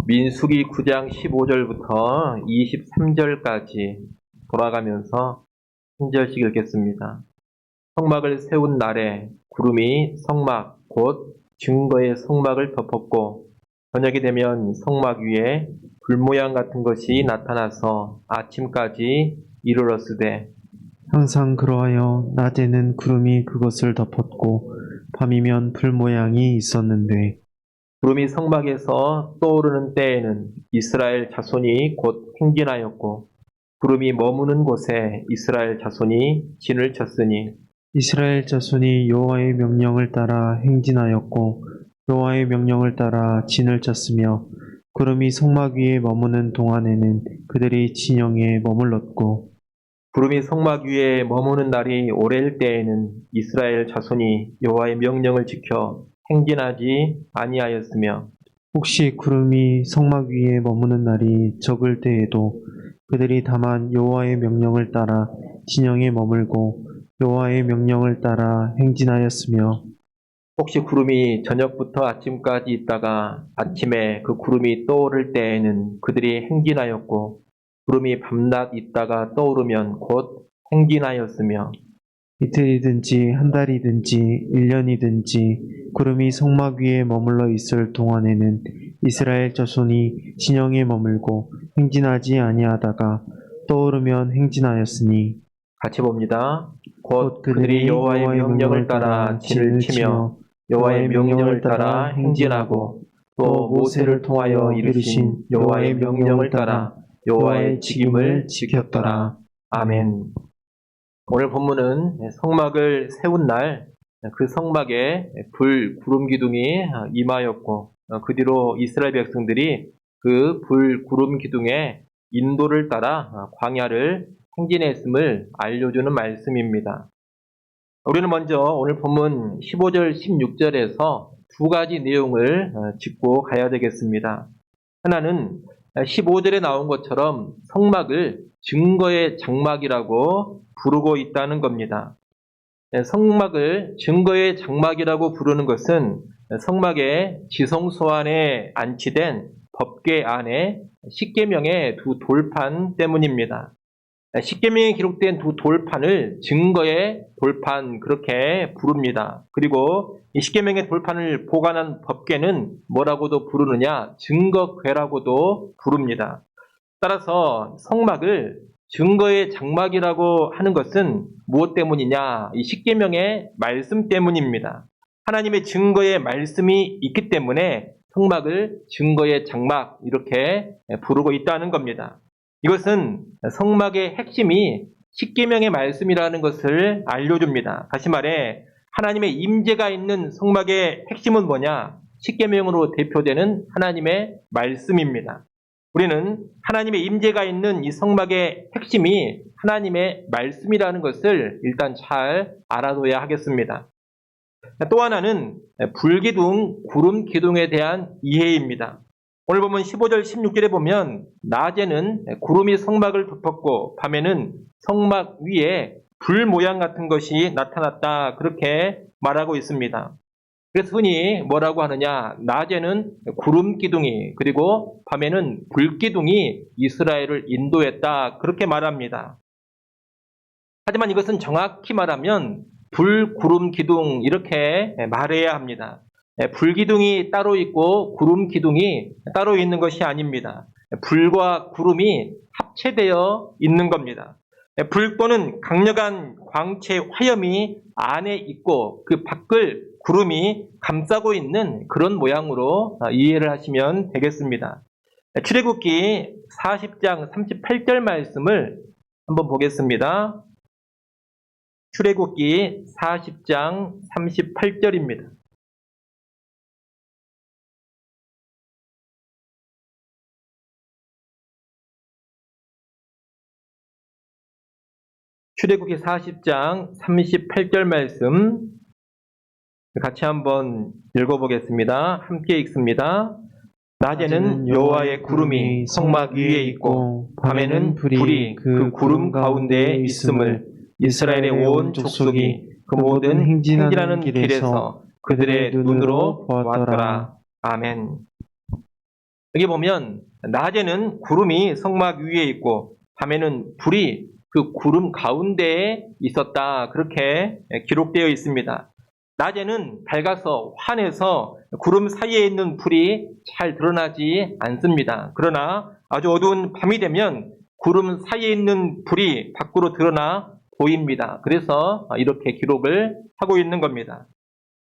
민수기 9장 15절부터 23절까지 돌아가면서 한 절씩 읽겠습니다. 성막을 세운 날에 구름이 성막 곧 증거의 성막을 덮었고 저녁이 되면 성막 위에 불 모양 같은 것이 나타나서 아침까지 이르렀으되 항상 그러하여 낮에는 구름이 그것을 덮었고 밤이면 불 모양이 있었는데 구름이 성막에서 떠오르는 때에는 이스라엘 자손이 곧 행진하였고 구름이 머무는 곳에 이스라엘 자손이 진을 쳤으니 이스라엘 자손이 여호와의 명령을 따라 행진하였고 여호와의 명령을 따라 진을 쳤으며 구름이 성막 위에 머무는 동안에는 그들이 진영에 머물렀고 구름이 성막 위에 머무는 날이 오래일 때에는 이스라엘 자손이 여호와의 명령을 지켜 행진하지 아니하였으며 혹시 구름이 성막 위에 머무는 날이 적을 때에도 그들이 다만 여호와의 명령을 따라 진영에 머물고 여호와의 명령을 따라 행진하였으며 혹시 구름이 저녁부터 아침까지 있다가 아침에 그 구름이 떠오를 때에는 그들이 행진하였고 구름이 밤낮 있다가 떠오르면 곧 행진하였으며 이틀이든지 한 달이든지 1년이든지 구름이 성막 위에 머물러 있을 동안에는 이스라엘 자손이 진영에 머물고 행진하지 아니하다가 떠오르면 행진하였으니 같이 봅니다. 곧 그들이 여호와의 명령을 따라 진을 치며 여호와의 명령을 따라 행진하고 또 모세를 통하여 이르신 여호와의 명령을 따라 여호와의 직임을 지켰더라. 아멘. 오늘 본문은 성막을 세운 날 그 성막에 불 구름 기둥이 임하였고 그 뒤로 이스라엘 백성들이 그 불 구름 기둥의 인도를 따라 광야를 행진했음을 알려주는 말씀입니다. 우리는 먼저 오늘 본문 15절 16절에서 두 가지 내용을 짚고 가야 되겠습니다. 하나는 15절에 나온 것처럼 성막을 증거의 장막이라고 부르고 있다는 겁니다. 성막을 증거의 장막이라고 부르는 것은 성막의 지성소 안에 안치된 법궤 안에 십계명의 두 돌판 때문입니다. 십계명에 기록된 두 돌판을 증거의 돌판 그렇게 부릅니다. 그리고 이 십계명의 돌판을 보관한 법궤는 뭐라고도 부르느냐? 증거궤라고도 부릅니다. 따라서 성막을 증거의 장막이라고 하는 것은 무엇 때문이냐? 이 십계명의 말씀 때문입니다. 하나님의 증거의 말씀이 있기 때문에 성막을 증거의 장막 이렇게 부르고 있다는 겁니다. 이것은 성막의 핵심이 십계명의 말씀이라는 것을 알려줍니다. 다시 말해 하나님의 임재가 있는 성막의 핵심은 뭐냐? 십계명으로 대표되는 하나님의 말씀입니다. 우리는 하나님의 임재가 있는 이 성막의 핵심이 하나님의 말씀이라는 것을 일단 잘 알아둬야 하겠습니다. 또 하나는 불기둥, 구름 기둥에 대한 이해입니다. 오늘 보면 15절, 16절에 보면 낮에는 구름이 성막을 덮었고 밤에는 성막 위에 불 모양 같은 것이 나타났다 그렇게 말하고 있습니다. 그래서 흔히 뭐라고 하느냐? 낮에는 구름 기둥이 그리고 밤에는 불 기둥이 이스라엘을 인도했다 그렇게 말합니다. 하지만 이것은 정확히 말하면 불, 구름, 기둥 이렇게 말해야 합니다. 불 기둥이 따로 있고 구름 기둥이 따로 있는 것이 아닙니다. 불과 구름이 합체되어 있는 겁니다. 불 또는 강력한 광채 화염이 안에 있고 그 밖을 구름이 감싸고 있는 그런 모양으로 이해를 하시면 되겠습니다. 출애굽기 40장 38절 말씀을 한번 보겠습니다. 출애굽기 40장 38절입니다. 출애굽기 40장 38절 말씀 같이 한번 읽어보겠습니다. 함께 읽습니다. 낮에는 여호와의 구름이 성막 위에 있고 밤에는 불이 그 구름 가운데에 있음을 이스라엘의 온 족속이 그 모든 행진하는 길에서 그들의 눈으로 보았더라. 아멘. 여기 보면 낮에는 구름이 성막 위에 있고 밤에는 불이 그 구름 가운데에 있었다. 그렇게 기록되어 있습니다. 낮에는 밝아서 환해서 구름 사이에 있는 불이 잘 드러나지 않습니다. 그러나 아주 어두운 밤이 되면 구름 사이에 있는 불이 밖으로 드러나 보입니다. 그래서 이렇게 기록을 하고 있는 겁니다.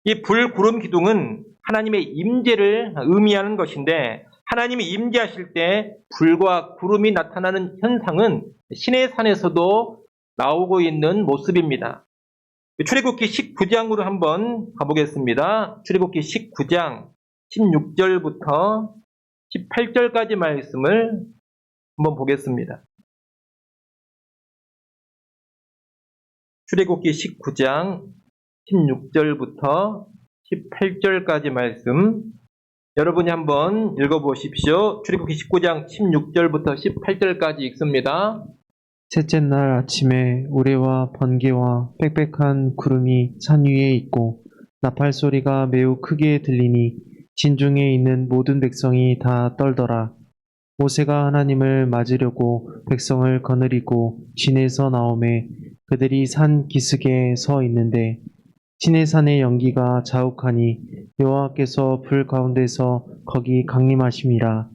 이 불, 구름 기둥은 하나님의 임재를 의미하는 것인데 하나님이 임재하실 때 불과 구름이 나타나는 현상은 시내산에서도 나오고 있는 모습입니다. 출애굽기 19장으로 한번 가보겠습니다. 출애굽기 19장 16절부터 18절까지 말씀을 한번 보겠습니다. 출애굽기 19장 16절부터 18절까지 말씀 여러분이 한번 읽어보십시오. 출애굽기 19장 16절부터 18절까지 읽습니다. 셋째 날 아침에 우레와 번개와 빽빽한 구름이 산 위에 있고 나팔 소리가 매우 크게 들리니 진중에 있는 모든 백성이 다 떨더라. 모세가 하나님을 맞으려고 백성을 거느리고 진에서 나오매 그들이 산 기슭에 서 있는데 시내산의 연기가 자욱하니 여호와께서 불 가운데서 거기 강림하심이라.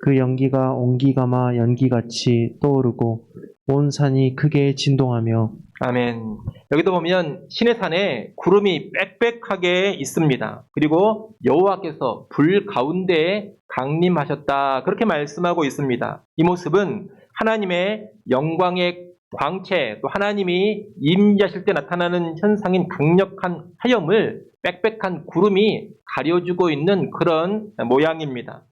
그 연기가 옹기가마 연기같이 떠오르고 온 산이 크게 진동하며. 아멘. 여기도 보면 시내산에 구름이 빽빽하게 있습니다. 그리고 여호와께서 불 가운데에 강림하셨다. 그렇게 말씀하고 있습니다. 이 모습은 하나님의 영광의 광채, 또 하나님이 임재하실 때 나타나는 현상인 강력한 하염을 빽빽한 구름이 가려주고 있는 그런 모양입니다.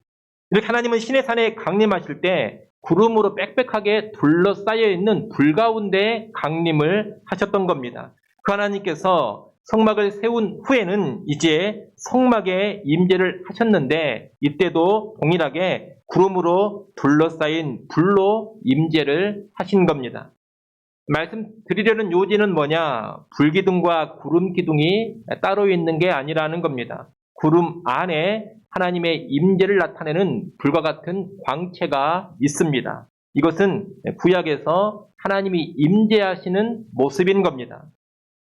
이렇게 하나님은 시내산에 강림하실 때 구름으로 빽빽하게 둘러싸여 있는 불 가운데 강림을 하셨던 겁니다. 그 하나님께서 성막을 세운 후에는 이제 성막에 임재를 하셨는데 이때도 동일하게 구름으로 둘러싸인 불로 임재를 하신 겁니다. 말씀드리려는 요지는 뭐냐? 불기둥과 구름기둥이 따로 있는 게 아니라는 겁니다. 구름 안에 하나님의 임재를 나타내는 불과 같은 광채가 있습니다. 이것은 구약에서 하나님이 임재하시는 모습인 겁니다.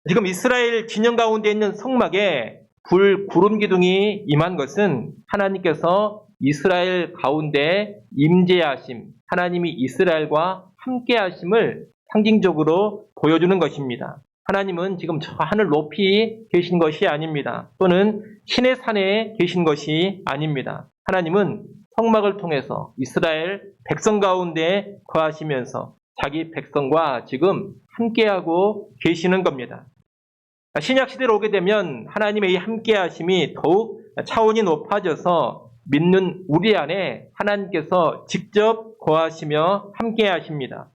지금 이스라엘 진영 가운데 있는 성막에 불, 구름 기둥이 임한 것은 하나님께서 이스라엘 가운데 임재하심, 하나님이 이스라엘과 함께하심을 상징적으로 보여주는 것입니다. 하나님은 지금 저 하늘 높이 계신 것이 아닙니다. 또는 신의 산에 계신 것이 아닙니다. 하나님은 성막을 통해서 이스라엘 백성 가운데 거하시면서 자기 백성과 지금 함께하고 계시는 겁니다. 신약시대로 오게 되면 하나님의 이 함께하심이 더욱 차원이 높아져서 믿는 우리 안에 하나님께서 직접 거하시며 함께하십니다.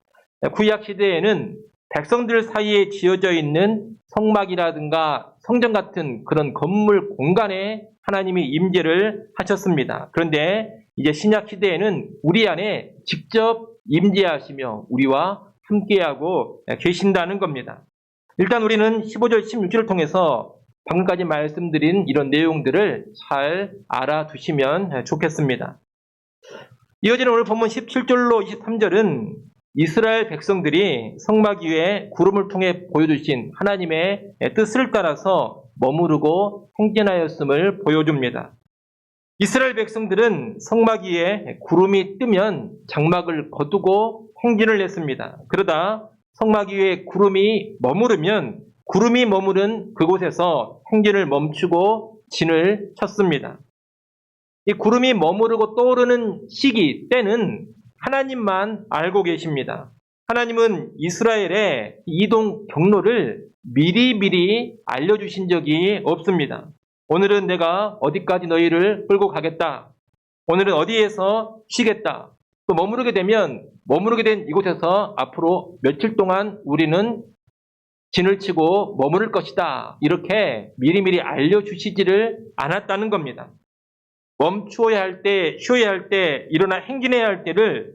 구약시대에는 백성들 사이에 지어져 있는 성막이라든가 성전 같은 그런 건물 공간에 하나님이 임재를 하셨습니다. 그런데 이제 신약시대에는 우리 안에 직접 임재하시며 우리와 함께하고 계신다는 겁니다. 일단 우리는 15절, 16절을 통해서 방금까지 말씀드린 이런 내용들을 잘 알아두시면 좋겠습니다. 이어지는 오늘 본문 17절로 23절은 이스라엘 백성들이 성막 위에 구름을 통해 보여주신 하나님의 뜻을 따라서 머무르고 행진하였음을 보여줍니다. 이스라엘 백성들은 성막 위에 구름이 뜨면 장막을 거두고 행진을 했습니다. 그러다 성막 위에 구름이 머무르면 구름이 머무른 그곳에서 행진을 멈추고 진을 쳤습니다. 이 구름이 머무르고 떠오르는 시기, 때는 하나님만 알고 계십니다. 하나님은 이스라엘의 이동 경로를 미리미리 알려주신 적이 없습니다. 오늘은 내가 어디까지 너희를 끌고 가겠다. 오늘은 어디에서 쉬겠다. 또 머무르게 된 이곳에서 앞으로 며칠 동안 우리는 진을 치고 머무를 것이다. 이렇게 미리미리 알려주시지를 않았다는 겁니다. 멈추어야 할 때, 쉬어야 할 때, 일어나 행진해야 할 때를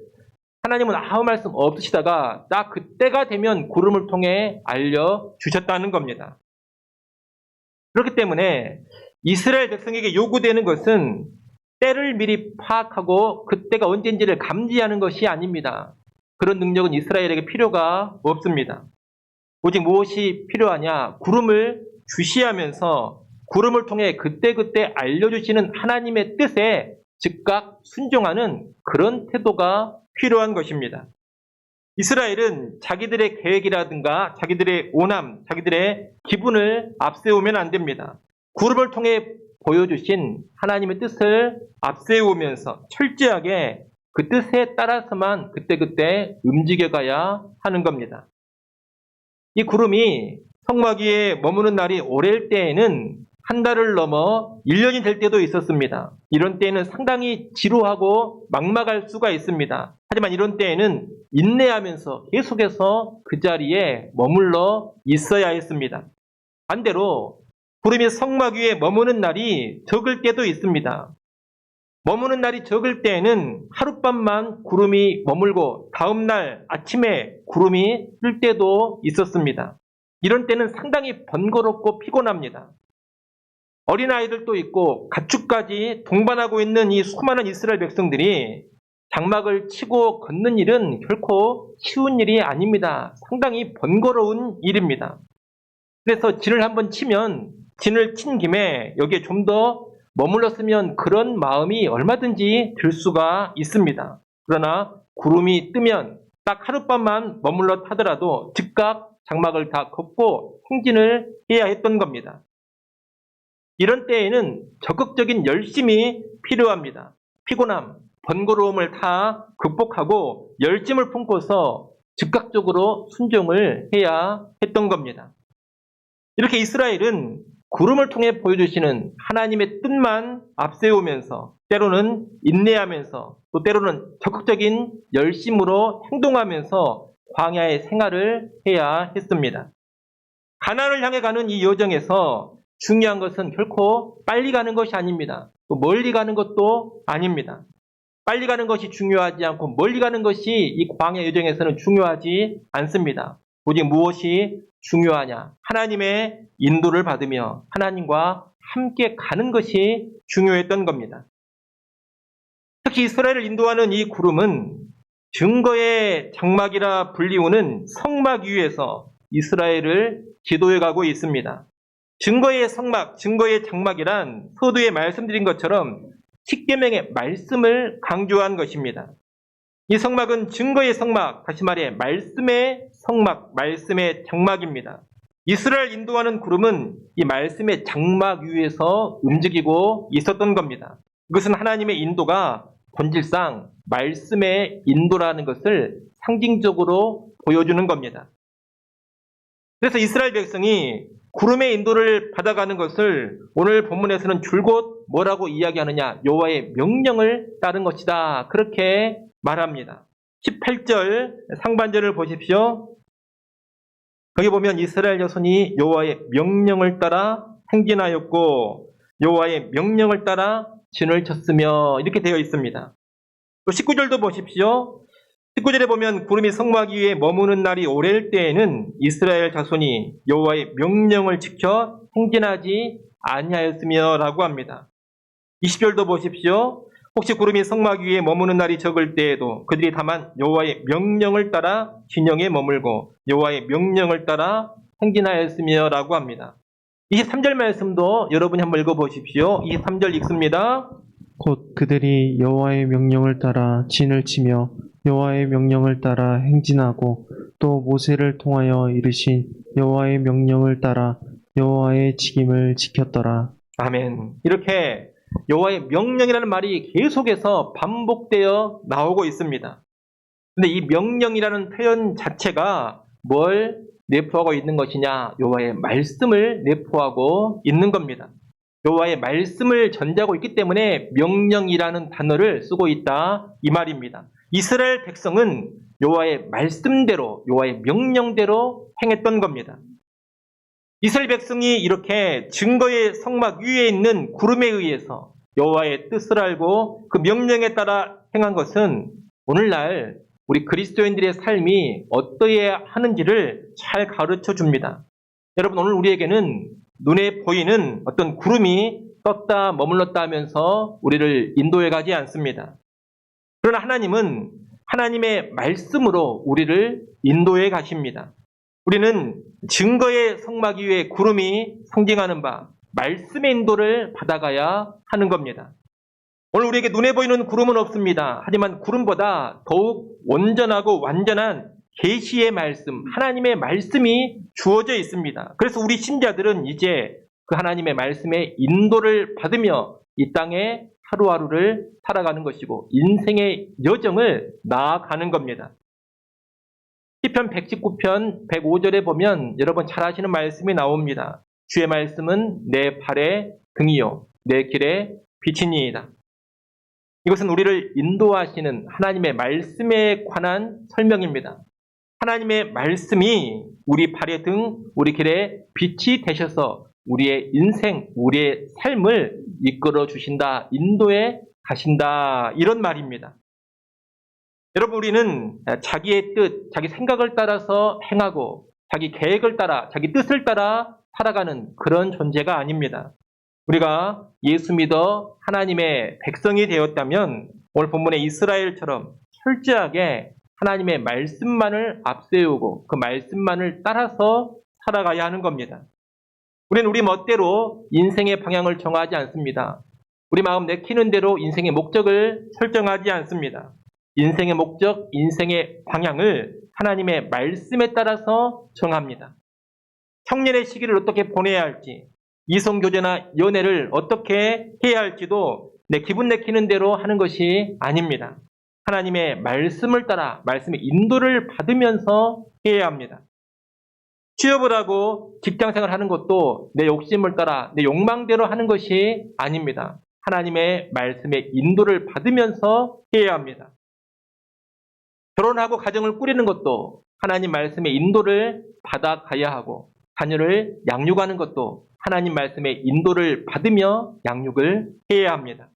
하나님은 아무 말씀 없으시다가 딱 그때가 되면 구름을 통해 알려주셨다는 겁니다. 그렇기 때문에 이스라엘 백성에게 요구되는 것은 때를 미리 파악하고 그때가 언제인지를 감지하는 것이 아닙니다. 그런 능력은 이스라엘에게 필요가 없습니다. 오직 무엇이 필요하냐? 구름을 주시하면서 구름을 통해 그때그때 알려주시는 하나님의 뜻에 즉각 순종하는 그런 태도가 필요한 것입니다. 이스라엘은 자기들의 계획이라든가 자기들의 오남, 자기들의 기분을 앞세우면 안 됩니다. 구름을 통해 보여주신 하나님의 뜻을 앞세우면서 철저하게 그 뜻에 따라서만 그때그때 움직여가야 하는 겁니다. 이 구름이 성막위에 머무는 날이 오래일 때에는 한 달을 넘어 1년이 될 때도 있었습니다. 이런 때에는 상당히 지루하고 막막할 수가 있습니다. 하지만 이런 때에는 인내하면서 계속해서 그 자리에 머물러 있어야 했습니다. 반대로 구름이 성막 위에 머무는 날이 적을 때도 있습니다. 머무는 날이 적을 때에는 하룻밤만 구름이 머물고 다음날 아침에 구름이 뜰 때도 있었습니다. 이런 때는 상당히 번거롭고 피곤합니다. 어린아이들도 있고 가축까지 동반하고 있는 이 수많은 이스라엘 백성들이 장막을 치고 걷는 일은 결코 쉬운 일이 아닙니다. 상당히 번거로운 일입니다. 그래서 진을 한번 치면 진을 친 김에 여기에 좀 더 머물렀으면 그런 마음이 얼마든지 들 수가 있습니다. 그러나 구름이 뜨면 딱 하룻밤만 머물러 타더라도 즉각 장막을 다 걷고 행진을 해야 했던 겁니다. 이런 때에는 적극적인 열심이 필요합니다. 피곤함, 번거로움을 다 극복하고 열심을 품고서 즉각적으로 순종을 해야 했던 겁니다. 이렇게 이스라엘은 구름을 통해 보여주시는 하나님의 뜻만 앞세우면서 때로는 인내하면서 또 때로는 적극적인 열심으로 행동하면서 광야의 생활을 해야 했습니다. 가나안을 향해 가는 이 여정에서 중요한 것은 결코 빨리 가는 것이 아닙니다. 또 멀리 가는 것도 아닙니다. 빨리 가는 것이 중요하지 않고 멀리 가는 것이 이 광야 여정에서는 중요하지 않습니다. 오직 무엇이 중요하냐? 하나님의 인도를 받으며 하나님과 함께 가는 것이 중요했던 겁니다. 특히 이스라엘을 인도하는 이 구름은 증거의 장막이라 불리우는 성막 위에서 이스라엘을 지도해 가고 있습니다. 증거의 성막, 증거의 장막이란 서두에 말씀드린 것처럼 십계명의 말씀을 강조한 것입니다. 이 성막은 증거의 성막, 다시 말해 말씀의 성막, 말씀의 장막입니다. 이스라엘 인도하는 구름은 이 말씀의 장막 위에서 움직이고 있었던 겁니다. 이것은 하나님의 인도가 본질상 말씀의 인도라는 것을 상징적으로 보여주는 겁니다. 그래서 이스라엘 백성이 구름의 인도를 받아가는 것을 오늘 본문에서는 줄곧 뭐라고 이야기하느냐? 여호와의 명령을 따른 것이다. 그렇게 말합니다. 18절 상반절을 보십시오. 거기 보면 이스라엘 자손이 여호와의 명령을 따라 행진하였고 여호와의 명령을 따라 진을 쳤으며 이렇게 되어 있습니다. 또 19절도 보십시오. 19절에 보면 구름이 성막 위에 머무는 날이 오래일 때에는 이스라엘 자손이 여호와의 명령을 지켜 행진하지 아니하였으며 라고 합니다. 20절도 보십시오. 혹시 구름이 성막 위에 머무는 날이 적을 때에도 그들이 다만 여호와의 명령을 따라 진영에 머물고 여호와의 명령을 따라 행진하였으며 라고 합니다. 23절 말씀도 여러분이 한번 읽어보십시오. 23절 읽습니다. 곧 그들이 여호와의 명령을 따라 진을 치며 여호와의 명령을 따라 행진하고 또 모세를 통하여 이르신 여호와의 명령을 따라 여호와의 직임을 지켰더라. 아멘. 이렇게 여호와의 명령이라는 말이 계속해서 반복되어 나오고 있습니다. 근데 이 명령이라는 표현 자체가 뭘 내포하고 있는 것이냐? 여호와의 말씀을 내포하고 있는 겁니다. 여호와의 말씀을 전제하고 있기 때문에 명령이라는 단어를 쓰고 있다 이 말입니다. 이스라엘 백성은 여호와의 말씀대로 여호와의 명령대로 행했던 겁니다. 이스라엘 백성이 이렇게 증거의 성막 위에 있는 구름에 의해서 여호와의 뜻을 알고 그 명령에 따라 행한 것은 오늘날 우리 그리스도인들의 삶이 어떠해야 하는지를 잘 가르쳐 줍니다. 여러분, 오늘 우리에게는 눈에 보이는 어떤 구름이 떴다 머물렀다 하면서 우리를 인도해 가지 않습니다. 그러나 하나님은 하나님의 말씀으로 우리를 인도해 가십니다. 우리는 증거의 성막 위에 구름이 상징하는 바 말씀의 인도를 받아가야 하는 겁니다. 오늘 우리에게 눈에 보이는 구름은 없습니다. 하지만 구름보다 더욱 온전하고 완전한 계시의 말씀, 하나님의 말씀이 주어져 있습니다. 그래서 우리 신자들은 이제 그 하나님의 말씀의 인도를 받으며 이 땅에 하루하루를 살아가는 것이고 인생의 여정을 나아가는 겁니다. 시편 119편 105절에 보면 여러분 잘 아시는 말씀이 나옵니다. 주의 말씀은 내 발의 등이요 내 길의 빛이니이다. 이것은 우리를 인도하시는 하나님의 말씀에 관한 설명입니다. 하나님의 말씀이 우리 발의 등, 우리 길의 빛이 되셔서 우리의 인생, 우리의 삶을 이끌어 주신다, 인도해 가신다, 이런 말입니다. 여러분, 우리는 자기의 뜻, 자기 생각을 따라서 행하고 자기 계획을 따라, 자기 뜻을 따라 살아가는 그런 존재가 아닙니다. 우리가 예수 믿어 하나님의 백성이 되었다면 오늘 본문의 이스라엘처럼 철저하게 하나님의 말씀만을 앞세우고 그 말씀만을 따라서 살아가야 하는 겁니다. 우리는 우리 멋대로 인생의 방향을 정하지 않습니다. 우리 마음 내키는 대로 인생의 목적을 설정하지 않습니다. 인생의 목적, 인생의 방향을 하나님의 말씀에 따라서 정합니다. 청년의 시기를 어떻게 보내야 할지, 이성교제나 연애를 어떻게 해야 할지도 내 기분 내키는 대로 하는 것이 아닙니다. 하나님의 말씀을 따라 말씀의 인도를 받으면서 해야 합니다. 취업을 하고 직장생활을 하는 것도 내 욕심을 따라 내 욕망대로 하는 것이 아닙니다. 하나님의 말씀의 인도를 받으면서 해야 합니다. 결혼하고 가정을 꾸리는 것도 하나님 말씀의 인도를 받아가야 하고 자녀를 양육하는 것도 하나님 말씀의 인도를 받으며 양육을 해야 합니다.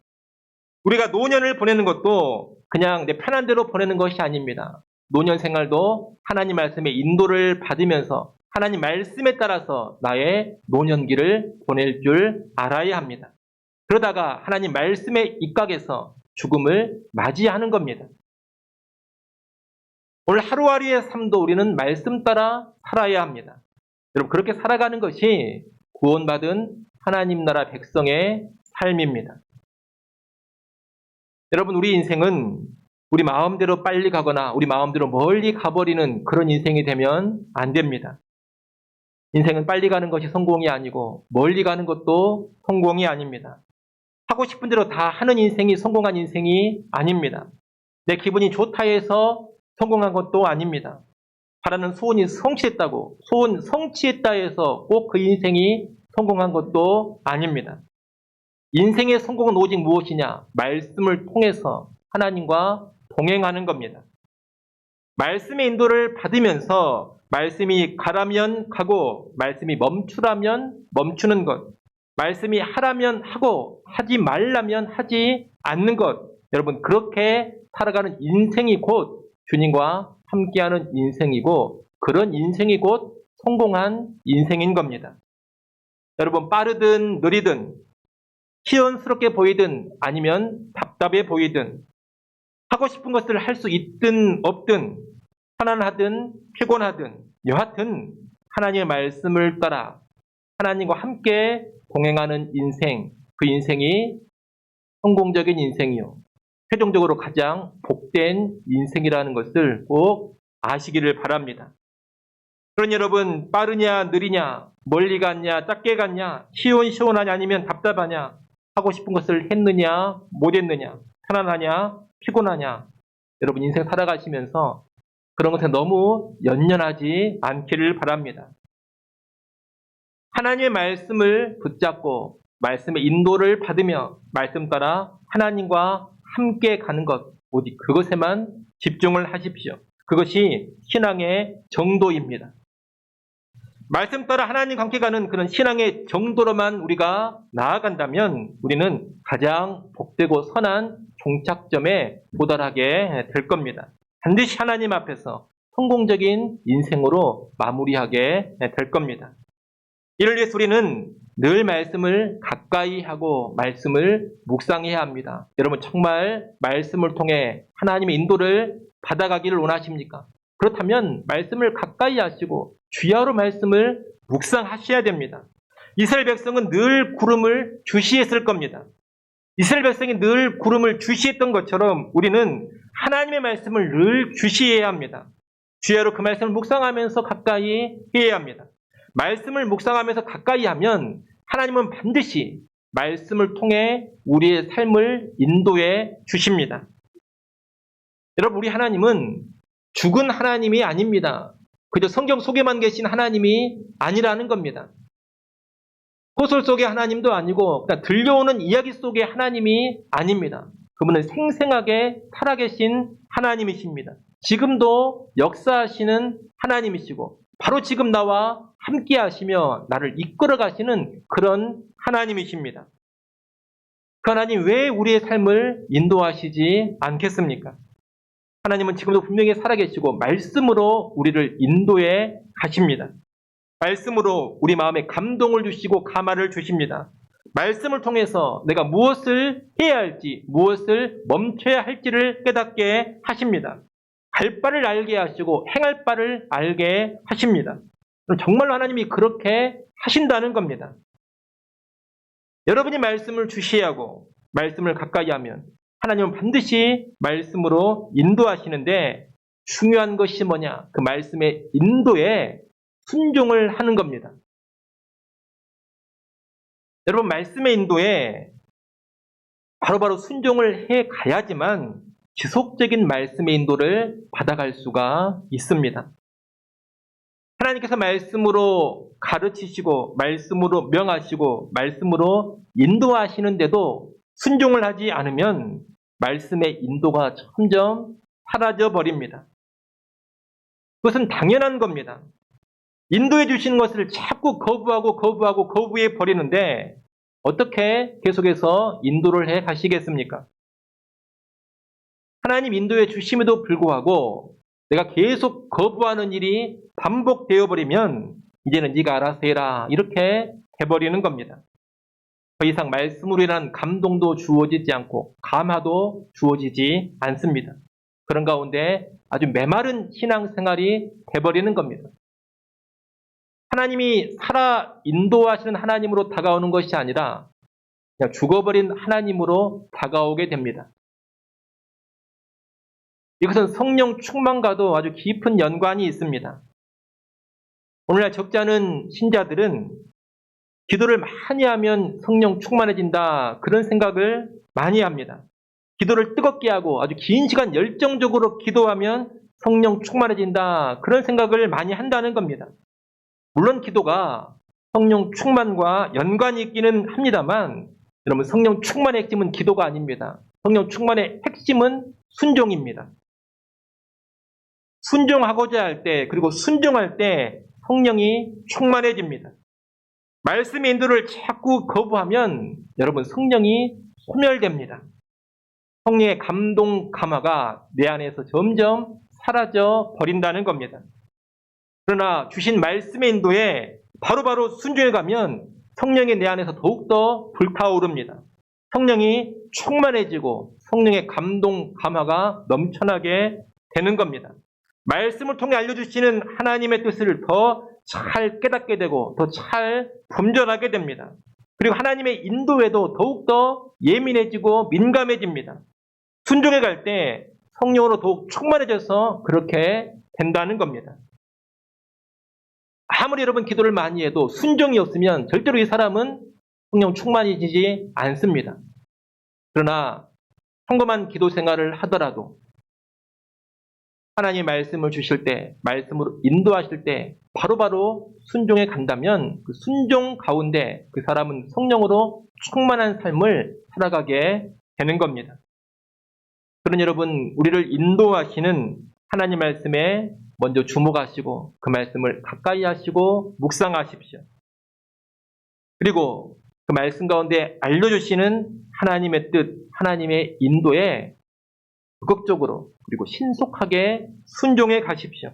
우리가 노년을 보내는 것도 그냥 내 편한 대로 보내는 것이 아닙니다. 노년 생활도 하나님 말씀의 인도를 받으면서 하나님 말씀에 따라서 나의 노년기를 보낼 줄 알아야 합니다. 그러다가 하나님 말씀에 입각해서 죽음을 맞이하는 겁니다. 오늘 하루하루의 삶도 우리는 말씀 따라 살아야 합니다. 여러분, 그렇게 살아가는 것이 구원받은 하나님 나라 백성의 삶입니다. 여러분, 우리 인생은 우리 마음대로 빨리 가거나 우리 마음대로 멀리 가버리는 그런 인생이 되면 안 됩니다. 인생은 빨리 가는 것이 성공이 아니고 멀리 가는 것도 성공이 아닙니다. 하고 싶은 대로 다 하는 인생이 성공한 인생이 아닙니다. 내 기분이 좋다 해서 성공한 것도 아닙니다. 바라는 소원이 성취했다고, 소원 성취했다 해서 꼭 그 인생이 성공한 것도 아닙니다. 인생의 성공은 오직 무엇이냐? 말씀을 통해서 하나님과 동행하는 겁니다. 말씀의 인도를 받으면서 말씀이 가라면 가고 말씀이 멈추라면 멈추는 것, 말씀이 하라면 하고 하지 말라면 하지 않는 것, 여러분 그렇게 살아가는 인생이 곧 주님과 함께하는 인생이고 그런 인생이 곧 성공한 인생인 겁니다. 여러분 빠르든 느리든 시원스럽게 보이든 아니면 답답해 보이든 하고 싶은 것을 할 수 있든 없든 편안하든 피곤하든 여하튼 하나님의 말씀을 따라 하나님과 함께 동행하는 인생, 그 인생이 성공적인 인생이요 최종적으로 가장 복된 인생이라는 것을 꼭 아시기를 바랍니다. 그런 여러분 빠르냐 느리냐 멀리 갔냐 작게 갔냐 시원시원하냐 아니면 답답하냐 하고 싶은 것을 했느냐 못했느냐 편안하냐 피곤하냐 여러분 인생 살아가시면서 그런 것에 너무 연연하지 않기를 바랍니다. 하나님의 말씀을 붙잡고 말씀의 인도를 받으며 말씀 따라 하나님과 함께 가는 것 오직 그것에만 집중을 하십시오. 그것이 신앙의 정도입니다. 말씀 따라 하나님 함께 가는 그런 신앙의 정도로만 우리가 나아간다면 우리는 가장 복되고 선한 종착점에 도달하게 될 겁니다. 반드시 하나님 앞에서 성공적인 인생으로 마무리하게 될 겁니다. 이를 위해서 우리는 늘 말씀을 가까이 하고 말씀을 묵상해야 합니다. 여러분 정말 말씀을 통해 하나님의 인도를 받아가기를 원하십니까? 그렇다면 말씀을 가까이 하시고 주야로 말씀을 묵상하셔야 됩니다. 이스라엘 백성은 늘 구름을 주시했을 겁니다. 이스라엘 백성이 늘 구름을 주시했던 것처럼 우리는 하나님의 말씀을 늘 주시해야 합니다. 주야로 그 말씀을 묵상하면서 가까이 해야 합니다. 말씀을 묵상하면서 가까이 하면 하나님은 반드시 말씀을 통해 우리의 삶을 인도해 주십니다. 여러분, 우리 하나님은 죽은 하나님이 아닙니다. 그저 성경 속에만 계신 하나님이 아니라는 겁니다. 소설 속의 하나님도 아니고 그냥 들려오는 이야기 속의 하나님이 아닙니다. 그분은 생생하게 살아계신 하나님이십니다. 지금도 역사하시는 하나님이시고 바로 지금 나와 함께 하시며 나를 이끌어 가시는 그런 하나님이십니다. 그 하나님 왜 우리의 삶을 인도하시지 않겠습니까? 하나님은 지금도 분명히 살아계시고 말씀으로 우리를 인도해 가십니다. 말씀으로 우리 마음에 감동을 주시고 감화를 주십니다. 말씀을 통해서 내가 무엇을 해야 할지, 무엇을 멈춰야 할지를 깨닫게 하십니다. 갈 바를 알게 하시고 행할 바를 알게 하십니다. 정말로 하나님이 그렇게 하신다는 겁니다. 여러분이 말씀을 주시해야 하고 말씀을 가까이 하면 하나님은 반드시 말씀으로 인도하시는데 중요한 것이 뭐냐? 그 말씀의 인도에 순종을 하는 겁니다. 여러분, 말씀의 인도에 바로바로 순종을 해 가야지만 지속적인 말씀의 인도를 받아갈 수가 있습니다. 하나님께서 말씀으로 가르치시고 말씀으로 명하시고 말씀으로 인도하시는데도 순종을 하지 않으면 말씀의 인도가 점점 사라져 버립니다. 그것은 당연한 겁니다. 인도해 주시는 것을 자꾸 거부해 버리는데 어떻게 계속해서 인도를 해 가시겠습니까? 하나님 인도해 주심에도 불구하고 내가 계속 거부하는 일이 반복되어 버리면 이제는 네가 알아서 해라 이렇게 해버리는 겁니다. 더 이상 말씀으로 인한 감동도 주어지지 않고 감화도 주어지지 않습니다. 그런 가운데 아주 메마른 신앙생활이 돼버리는 겁니다. 하나님이 살아 인도하시는 하나님으로 다가오는 것이 아니라 그냥 죽어버린 하나님으로 다가오게 됩니다. 이것은 성령 충만과도 아주 깊은 연관이 있습니다. 오늘날 적지 않은 신자들은 기도를 많이 하면 성령 충만해진다 그런 생각을 많이 합니다. 기도를 뜨겁게 하고 아주 긴 시간 열정적으로 기도하면 성령 충만해진다 그런 생각을 많이 한다는 겁니다. 물론 기도가 성령 충만과 연관이 있기는 합니다만 여러분, 성령 충만의 핵심은 기도가 아닙니다. 성령 충만의 핵심은 순종입니다. 순종하고자 할 때 그리고 순종할 때 성령이 충만해집니다. 말씀의 인도를 자꾸 거부하면 여러분 성령이 소멸됩니다. 성령의 감동 감화가 내 안에서 점점 사라져 버린다는 겁니다. 그러나 주신 말씀의 인도에 바로바로 순종해 가면 성령이 내 안에서 더욱더 불타오릅니다. 성령이 충만해지고 성령의 감동 감화가 넘쳐나게 되는 겁니다. 말씀을 통해 알려주시는 하나님의 뜻을 더 잘 깨닫게 되고 더 잘 분별하게 됩니다. 그리고 하나님의 인도에도 더욱더 예민해지고 민감해집니다. 순종해 갈 때 성령으로 더욱 충만해져서 그렇게 된다는 겁니다. 아무리 여러분 기도를 많이 해도 순종이 없으면 절대로 이 사람은 성령 충만해지지 않습니다. 그러나 평범한 기도 생활을 하더라도 하나님의 말씀을 주실 때, 말씀으로 인도하실 때 바로바로 순종해 간다면 그 순종 가운데 그 사람은 성령으로 충만한 삶을 살아가게 되는 겁니다. 그런 여러분, 우리를 인도하시는 하나님 말씀에 먼저 주목하시고 그 말씀을 가까이 하시고 묵상하십시오. 그리고 그 말씀 가운데 알려주시는 하나님의 뜻, 하나님의 인도에 적극적으로 그리고 신속하게 순종해 가십시오.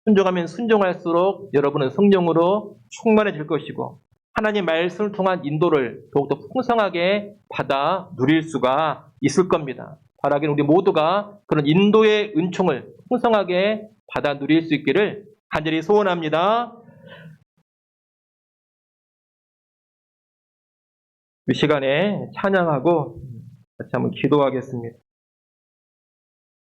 순종하면 순종할수록 여러분은 성령으로 충만해질 것이고 하나님 말씀을 통한 인도를 더욱더 풍성하게 받아 누릴 수가 있을 겁니다. 바라기는 우리 모두가 그런 인도의 은총을 풍성하게 받아 누릴 수 있기를 간절히 소원합니다. 이 시간에 찬양하고 같이 한번 기도하겠습니다.